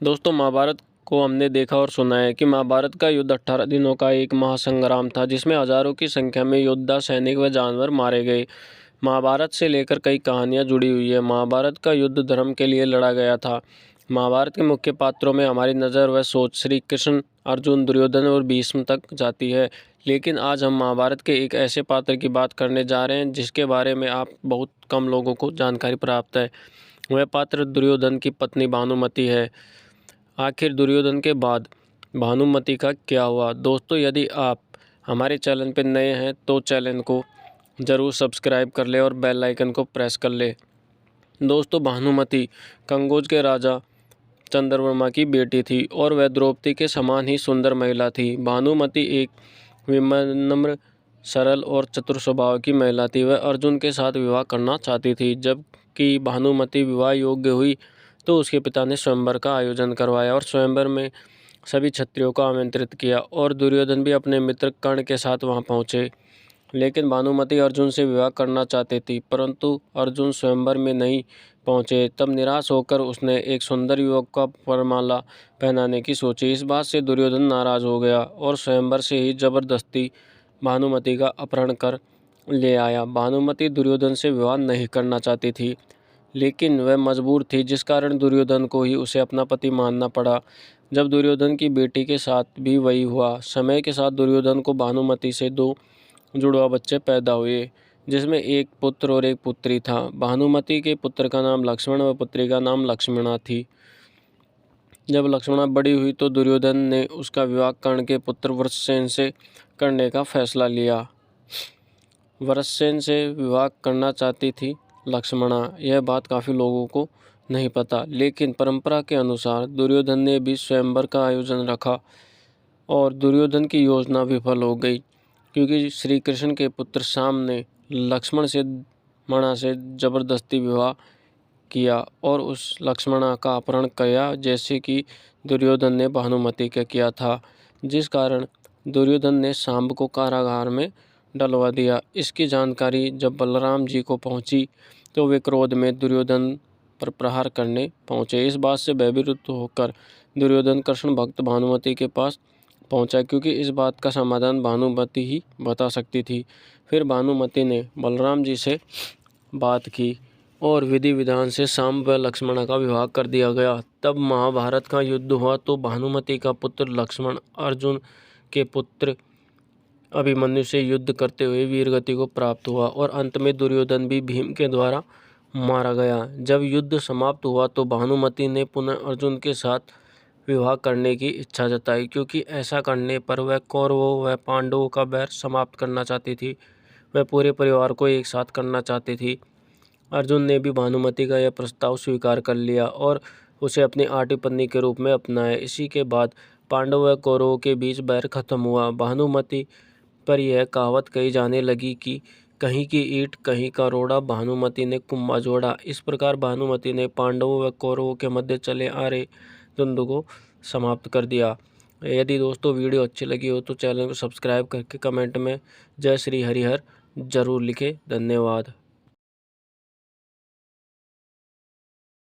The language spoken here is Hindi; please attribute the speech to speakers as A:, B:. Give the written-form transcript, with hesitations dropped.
A: दोस्तों, महाभारत को हमने देखा और सुना है कि महाभारत का युद्ध 18 दिनों का एक महासंग्राम था, जिसमें हजारों की संख्या में योद्धा, सैनिक व जानवर मारे गए। महाभारत से लेकर कई कहानियां जुड़ी हुई है। महाभारत का युद्ध धर्म के लिए लड़ा गया था। महाभारत के मुख्य पात्रों में हमारी नज़र व सोच श्री कृष्ण, अर्जुन, दुर्योधन और भीष्म तक जाती है। लेकिन आज हम महाभारत के एक ऐसे पात्र की बात करने जा रहे हैं जिसके बारे में आप बहुत कम लोगों को जानकारी प्राप्त है। वह पात्र दुर्योधन की पत्नी भानुमति है। आखिर दुर्योधन के बाद भानुमति का क्या हुआ? दोस्तों, यदि आप हमारे चैनल पर नए हैं तो चैनल को ज़रूर सब्सक्राइब कर ले और बेल आइकन को प्रेस कर ले। दोस्तों, भानुमति कंगोज के राजा चंद्रवर्मा की बेटी थी और वह द्रौपदी के समान ही सुंदर महिला थी। भानुमति एक विनम्र, सरल और चतुर स्वभाव की महिला थी। वह अर्जुन के साथ विवाह करना चाहती थी। जबकि भानुमति विवाह योग्य हुई तो उसके पिता ने स्वयंवर का आयोजन करवाया और स्वयंवर में सभी क्षत्रियों को आमंत्रित किया और दुर्योधन भी अपने मित्र कर्ण के साथ वहां पहुंचे। लेकिन भानुमति अर्जुन से विवाह करना चाहती थी, परंतु अर्जुन स्वयंवर में नहीं पहुंचे। तब निराश होकर उसने एक सुंदर युवक का वरमाला पहनाने की सोची। इस बात से दुर्योधन नाराज हो गया और स्वयंवर से ही जबरदस्ती भानुमति का अपहरण कर ले आया। भानुमति दुर्योधन से विवाह नहीं करना चाहती थी, लेकिन वह मजबूर थी, जिस कारण दुर्योधन को ही उसे अपना पति मानना पड़ा। जब दुर्योधन की बेटी के साथ भी वही हुआ। समय के साथ दुर्योधन को भानुमति से 2 जुड़वा बच्चे पैदा हुए, जिसमें एक पुत्र और एक पुत्री था। भानुमति के पुत्र का नाम लक्ष्मण व पुत्री का नाम लक्ष्मणा थी। जब लक्ष्मणा बड़ी हुई तो दुर्योधन ने उसका विवाह कर्ण के पुत्र वृषसेन से करने का फैसला लिया। वृषसेन से विवाह करना चाहती थी लक्ष्मणा। यह बात काफ़ी लोगों को नहीं पता, लेकिन परंपरा के अनुसार दुर्योधन ने भी स्वयंवर का आयोजन रखा और दुर्योधन की योजना विफल हो गई, क्योंकि श्री कृष्ण के पुत्र शाम ने लक्ष्मण से मणा से जबरदस्ती विवाह किया और उस लक्ष्मणा का अपहरण किया, जैसे कि दुर्योधन ने भानुमति का किया था, जिस कारण दुर्योधन ने सांब को कारागार में डलवा दिया। इसकी जानकारी जब बलराम जी को पहुंची तो वे क्रोध में दुर्योधन पर प्रहार करने पहुंचे। इस बात से भयभीत होकर दुर्योधन कृष्ण भक्त भानुमति के पास पहुंचा, क्योंकि इस बात का समाधान भानुमति ही बता सकती थी। फिर भानुमति ने बलराम जी से बात की और विधि विधान से सांब व लक्ष्मणा का विवाह कर दिया गया। तब महाभारत का युद्ध हुआ तो भानुमति का पुत्र लक्ष्मण अर्जुन के पुत्र अभिमन्यु से युद्ध करते हुए वीरगति को प्राप्त हुआ और अंत में दुर्योधन भी भीम के द्वारा मारा गया। जब युद्ध समाप्त हुआ तो भानुमति ने पुनः अर्जुन के साथ विवाह करने की इच्छा जताई, क्योंकि ऐसा करने पर वह कौरवों व पांडवों का बैर समाप्त करना चाहती थी। वह पूरे परिवार को एक साथ करना चाहती थी। अर्जुन ने भी भानुमति का यह प्रस्ताव स्वीकार कर लिया और उसे अपनी आठी पत्नी के रूप में अपनाया। इसी के बाद पांडव व कौरवों के बीच बैर खत्म हुआ। भानुमति पर यह कहावत कही जाने लगी कि कहीं की ईंट कहीं का रोड़ा, भानुमति ने कुम्भा जोड़ा। इस प्रकार भानुमति ने पांडवों व कौरवों के मध्य चले आ रहे द्वंद्व को समाप्त कर दिया। यदि दोस्तों वीडियो अच्छी लगी हो तो चैनल को सब्सक्राइब करके कमेंट में जय श्री हरिहर जरूर लिखें। धन्यवाद।